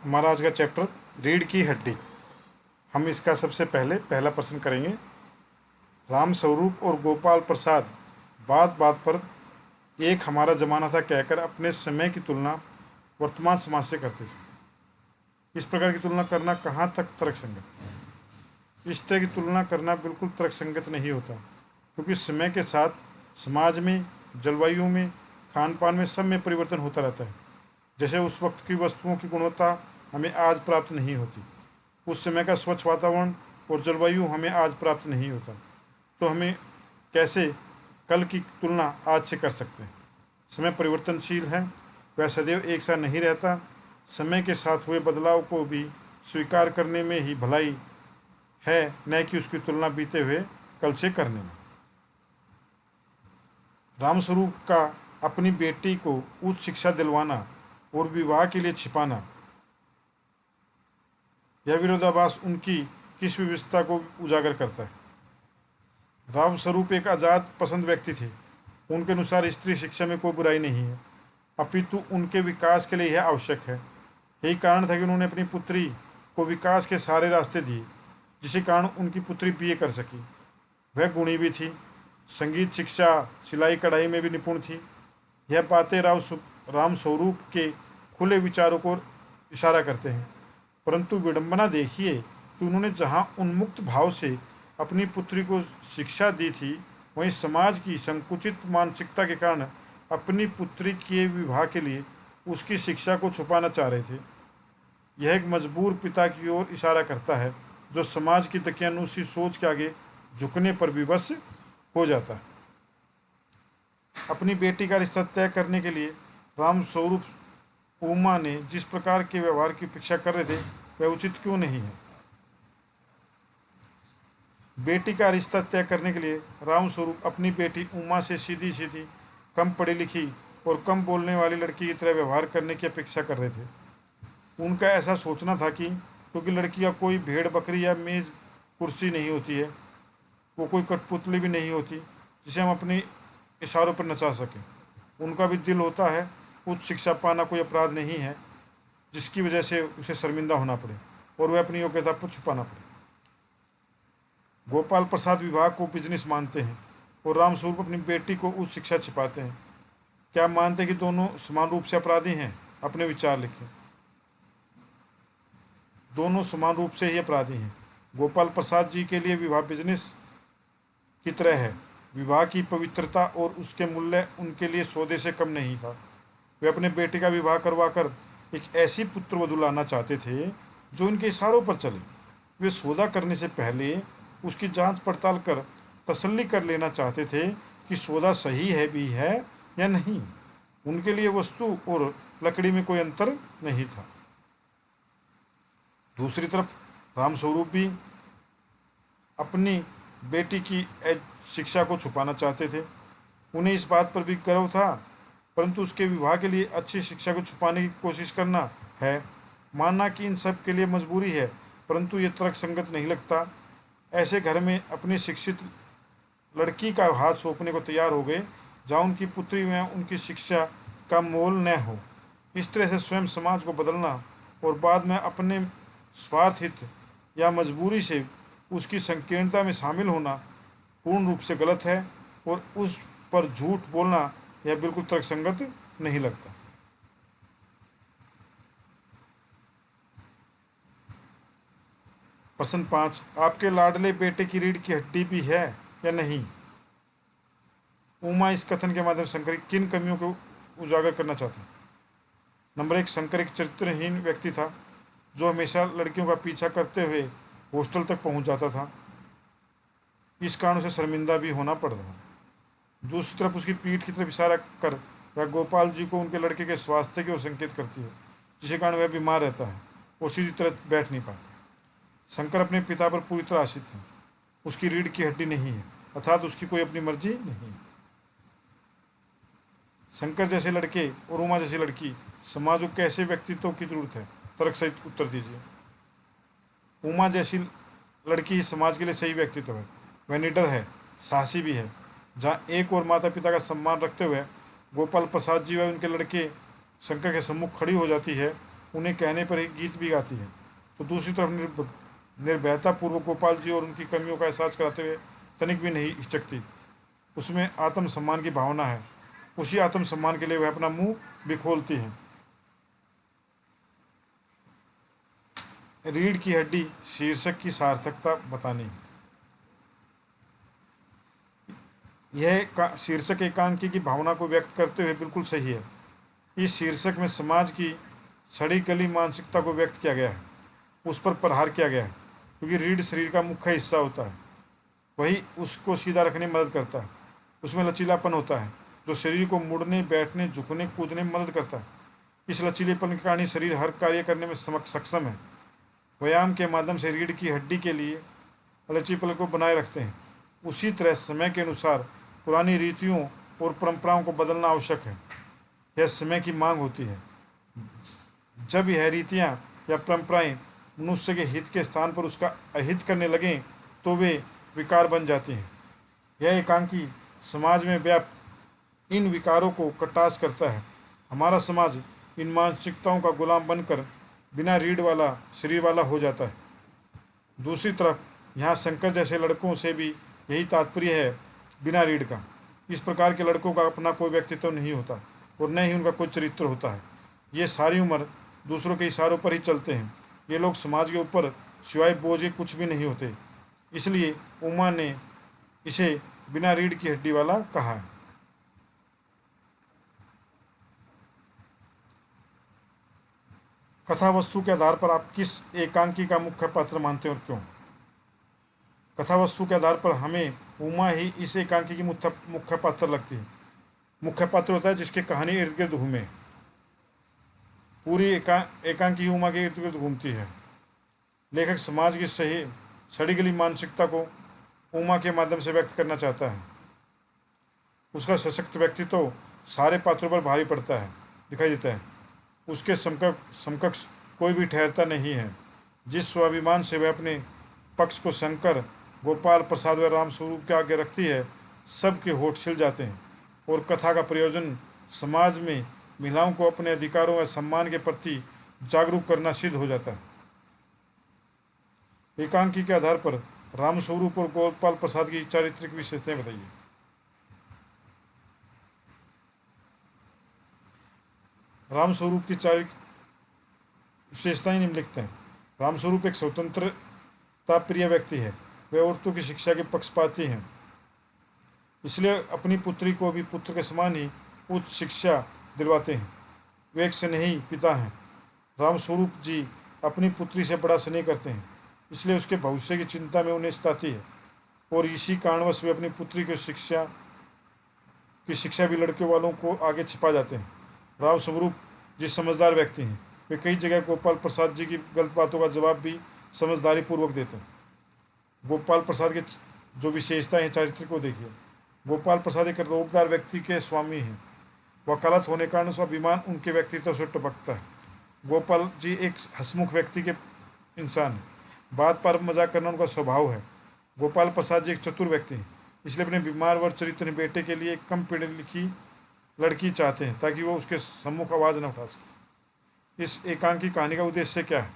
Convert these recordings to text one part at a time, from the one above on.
हमारा आज का चैप्टर रीढ़ की हड्डी। हम इसका सबसे पहले पहला प्रश्न करेंगे। राम स्वरूप और गोपाल प्रसाद बात बात पर एक हमारा जमाना था कहकर अपने समय की तुलना वर्तमान समाज से करते थे। इस प्रकार की तुलना करना कहाँ तक तर्कसंगत है? इस तरह की तुलना करना बिल्कुल तर्कसंगत नहीं होता, क्योंकि समय के साथ समाज में, जलवायु में, खान पान में, सब में परिवर्तन होता रहता है। जैसे उस वक्त की वस्तुओं की गुणवत्ता हमें आज प्राप्त नहीं होती, उस समय का स्वच्छ वातावरण और जलवायु हमें आज प्राप्त नहीं होता, तो हमें कैसे कल की तुलना आज से कर सकते हैं? समय परिवर्तनशील है, वह सदैव एक सा नहीं रहता। समय के साथ हुए बदलाव को भी स्वीकार करने में ही भलाई है, न कि उसकी तुलना बीते हुए कल से करने में। रामस्वरूप का अपनी बेटी को उच्च शिक्षा दिलवाना और विवाह के लिए छिपाना, यह विरोधाभास उनकी किस विविधता को उजागर करता है? रामस्वरूप एक आज़ाद पसंद व्यक्ति थे। उनके अनुसार स्त्री शिक्षा में कोई बुराई नहीं है, अपितु उनके विकास के लिए यह आवश्यक है। यही कारण था कि उन्होंने अपनी पुत्री को विकास के सारे रास्ते दिए, जिसके कारण उनकी पुत्री बीए कर सकी। वह गुणी भी थी, संगीत शिक्षा, सिलाई कढ़ाई में भी निपुण थी। यह बातें राम स्वरूप के खुले विचारों को इशारा करते हैं, परंतु विडंबना देखिए कि उन्होंने जहाँ उन्मुक्त भाव से अपनी पुत्री को शिक्षा दी थी, वहीं समाज की संकुचित मानसिकता के कारण अपनी पुत्री के विवाह के लिए उसकी शिक्षा को छुपाना चाह रहे थे। यह एक मजबूर पिता की ओर इशारा करता है, जो समाज की दकियानूसी सोच के आगे झुकने पर विवश हो जाता है। अपनी बेटी का रिश्ता तय करने के लिए राम स्वरूप उमा ने जिस प्रकार के व्यवहार की अपेक्षा कर रहे थे, वह उचित क्यों नहीं है? बेटी का रिश्ता तय करने के लिए राम स्वरूप अपनी बेटी उमा से सीधी सीधी, कम पढ़ी लिखी और कम बोलने वाली लड़की की तरह व्यवहार करने की अपेक्षा कर रहे थे। उनका ऐसा सोचना था कि क्योंकि लड़कियां कोई भेड़ बकरी या मेज कुर्सी नहीं होती है, वो कोई कठपुतली भी नहीं होती जिसे हम अपने इशारों पर नचा सकें। उनका भी दिल होता है। उच्च शिक्षा पाना कोई अपराध नहीं है जिसकी वजह से उसे शर्मिंदा होना पड़े और वह अपनी योग्यता पर छुपाना पड़े। गोपाल प्रसाद विवाह को बिजनेस मानते हैं और रामस्वरूप अपनी बेटी को उच्च शिक्षा छिपाते हैं। क्या मानते हैं कि दोनों समान रूप से अपराधी हैं? अपने विचार लिखें। दोनों समान रूप से ही अपराधी हैं। गोपाल प्रसाद जी के लिए विवाह बिजनेस की तरह है। विवाह की पवित्रता और उसके मूल्य उनके लिए सौदे से कम नहीं था। वे अपने बेटे का विवाह करवाकर एक ऐसी पुत्रवधू लाना चाहते थे जो उनके इशारों पर चले। वे सौदा करने से पहले उसकी जांच पड़ताल कर तसल्ली कर लेना चाहते थे कि सौदा सही है भी है या नहीं। उनके लिए वस्तु और लकड़ी में कोई अंतर नहीं था। दूसरी तरफ रामस्वरूप भी अपनी बेटी की शिक्षा को छुपाना चाहते थे। उन्हें इस बात पर भी गर्व था, परंतु उसके विवाह के लिए अच्छी शिक्षा को छुपाने की कोशिश करना है। मानना कि इन सब के लिए मजबूरी है, परंतु ये तर्क संगत नहीं लगता। ऐसे घर में अपनी शिक्षित लड़की का हाथ सौंपने को तैयार हो गए जहाँ उनकी पुत्री में उनकी शिक्षा का मोल न हो। इस तरह से स्वयं समाज को बदलना और बाद में अपने स्वार्थ हित या मजबूरी से उसकी संकीर्णता में शामिल होना पूर्ण रूप से गलत है, और उस पर झूठ बोलना यह बिल्कुल तर्कसंगत नहीं लगता। प्रश्न 5, आपके लाडले बेटे की रीढ़ की हड्डी भी है या नहीं? उमा इस कथन के माध्यम से शंकर की किन कमियों को उजागर करना चाहते हैं? नंबर 1, शंकर एक चरित्रहीन व्यक्ति था जो हमेशा लड़कियों का पीछा करते हुए हॉस्टल तक पहुंच जाता था। इस कारण उसे शर्मिंदा भी होना पड़ता था। दूसरी तरफ उसकी पीठ की तरफ इशारा कर वह गोपाल जी को उनके लड़के के स्वास्थ्य की ओर संकेत करती है, जिसके कारण वह बीमार रहता है और सीधी तरह बैठ नहीं पाता। शंकर अपने पिता पर पूरी तरह आश्रित है। उसकी रीढ़ की हड्डी नहीं है, अर्थात उसकी कोई अपनी मर्जी नहीं है। शंकर जैसे लड़के और उमा जैसी लड़की समाज को कैसे व्यक्तित्व की जरूरत है? तर्क सहित उत्तर दीजिए। उमा जैसी लड़की ही समाज के लिए सही व्यक्तित्व है। वह निडर है, साहसी भी है। जहाँ एक और माता पिता का सम्मान रखते हुए गोपाल प्रसाद जी व उनके लड़के शंकर के सम्मुख खड़ी हो जाती है, उन्हें कहने पर ही गीत भी गाती है, तो दूसरी तरफ निर्भयता पूर्वक गोपाल जी और उनकी कमियों का एहसास कराते हुए तनिक भी नहीं हिचकती। उसमें आत्मसम्मान की भावना है। उसी आत्मसम्मान के लिए वह अपना मुंह भी खोलती है। रीढ़ की हड्डी शीर्षक की सार्थकता बतानी। यह शीर्षक एकांकी की भावना को व्यक्त करते हुए बिल्कुल सही है। इस शीर्षक में समाज की सड़ी गली मानसिकता को व्यक्त किया गया है, उस पर प्रहार किया गया है, क्योंकि रीढ़ शरीर का मुख्य हिस्सा होता है, वही उसको सीधा रखने में मदद करता है। उसमें लचीलापन होता है जो शरीर को मुड़ने, बैठने, झुकने, कूदने में मदद करता है। इस लचीलेपन के कारण शरीर हर कार्य करने में सक्षम है। व्यायाम के माध्यम से रीढ़ की हड्डी के लिए लचीलेपन को बनाए रखते हैं। उसी तरह समय के अनुसार पुरानी रीतियों और परंपराओं को बदलना आवश्यक है। यह समय की मांग होती है। जब यह रीतियाँ या परंपराएं मनुष्य के हित के स्थान पर उसका अहित करने लगें तो वे विकार बन जाती हैं। यह एकांकी समाज में व्याप्त इन विकारों को कटाक्ष करता है। हमारा समाज इन मानसिकताओं का गुलाम बनकर बिना रीढ़ वाला शरीर वाला हो जाता है। दूसरी तरफ यहाँ शंकर जैसे लड़कों से भी यही तात्पर्य है, बिना रीढ़ का। इस प्रकार के लड़कों का अपना कोई व्यक्तित्व नहीं होता और न ही उनका कोई चरित्र होता है। ये सारी उम्र दूसरों के इशारों पर ही चलते हैं। ये लोग समाज के ऊपर सिवाय बोझे कुछ भी नहीं होते। इसलिए उमा ने इसे बिना रीढ़ की हड्डी वाला कहा है। कथा वस्तु के आधार पर आप किस एकांकी का मुख्य पात्र मानते हैं और क्यों? कथा वस्तु के आधार पर हमें उमा ही इस एकांकी की मुख्य पात्र लगती है। मुख्य पात्र होता है जिसकी कहानी इर्द गिर्द घूमे। पूरी एकांकी उमा के इर्द गिर्द घूमती है। लेखक समाज की सही सड़ी गली मानसिकता को उमा के माध्यम से व्यक्त करना चाहता है। उसका सशक्त व्यक्तित्व सारे पात्रों पर भारी पड़ता है, दिखाई देता है। उसके समकक्ष कोई भी ठहरता नहीं है। जिस स्वाभिमान से वह अपने पक्ष को शंकर, गोपाल प्रसाद व राम स्वरूप के आगे रखती है, सबके होठ छिल जाते हैं। और कथा का प्रयोजन समाज में महिलाओं को अपने अधिकारों व सम्मान के प्रति जागरूक करना सिद्ध हो जाता है। एकांकी के आधार पर रामस्वरूप और गोपाल प्रसाद की चारित्रिक विशेषताएं बताइए। रामस्वरूप की चारित्रिक विशेषताएं निम्नलिखित हैं। रामस्वरूप एक स्वतंत्रता प्रिय व्यक्ति है। वे औरतों की शिक्षा के पक्षपाती हैं, इसलिए अपनी पुत्री को भी पुत्र के समान ही उच्च शिक्षा दिलवाते हैं। वे एक स्नेही पिता हैं। रामस्वरूप जी अपनी पुत्री से बड़ा स्नेह करते हैं, इसलिए उसके भविष्य की चिंता में उन्हें सताती है। और इसी कारणवश वे अपनी पुत्री की शिक्षा भी लड़कियों वालों को आगे छिपा जाते हैं। रामस्वरूप जी समझदार व्यक्ति हैं। वे कई जगह गोपाल प्रसाद जी की गलत बातों का जवाब भी समझदारी पूर्वक देते हैं। गोपाल प्रसाद के जो विशेषताएं हैं चारित्र को देखिए। गोपाल प्रसाद एक रोबदार व्यक्ति के स्वामी हैं। वकालत होने के कारण स्वाभिमान उनके व्यक्तित्व से टपकता है। गोपाल जी एक हंसमुख व्यक्ति के इंसान हैं। बात पर मजाक करना उनका स्वभाव है। गोपाल प्रसाद जी एक चतुर व्यक्ति हैं, इसलिए अपने बीमार व चरित्र बेटे के लिए कम पढ़ी लिखी लड़की चाहते हैं ताकि वो उसके सम्मुख आवाज़ न उठा सके। इस एकांकी कहानी का उद्देश्य क्या है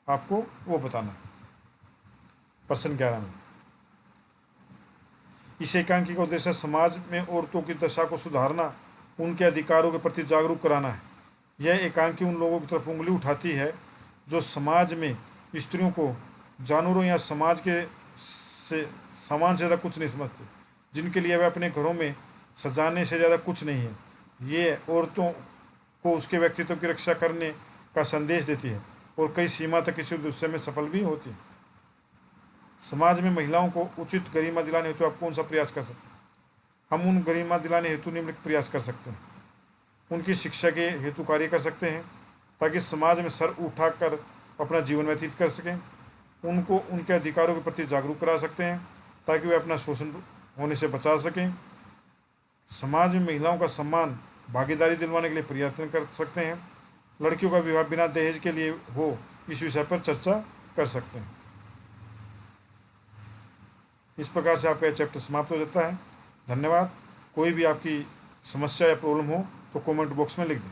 आपको वो बताना। प्रश्न 11 में इस एकांकी का उद्देश्य समाज में औरतों की दशा को सुधारना, उनके अधिकारों के प्रति जागरूक कराना है। यह एकांकी उन लोगों की तरफ उंगली उठाती है जो समाज में स्त्रियों को जानवरों या समाज के सामान से ज़्यादा कुछ नहीं समझते, जिनके लिए वह अपने घरों में सजाने से ज़्यादा कुछ नहीं है। ये औरतों को उसके व्यक्तित्व की रक्षा करने का संदेश देती है और कई सीमा तक इस उद्देश्य में सफल भी होती है। समाज में महिलाओं को उचित गरिमा दिलाने हेतु आप कौन सा प्रयास कर सकते हैं? हम उन गरिमा दिलाने हेतु निम्नलिखित प्रयास कर सकते हैं। उनकी शिक्षा के हेतु कार्य कर सकते हैं ताकि समाज में सर उठाकर अपना जीवन व्यतीत कर सकें। उनको उनके अधिकारों के प्रति जागरूक करा सकते हैं ताकि वे अपना शोषण होने से बचा सकें। समाज में महिलाओं का सम्मान भागीदारी दिलवाने के लिए प्रयत्न कर सकते हैं। लड़कियों का विवाह बिना दहेज के लिए हो, इस विषय पर चर्चा कर सकते हैं। इस प्रकार से आपका यह चैप्टर समाप्त हो जाता है। धन्यवाद। कोई भी आपकी समस्या या प्रॉब्लम हो तो कमेंट बॉक्स में लिख दें।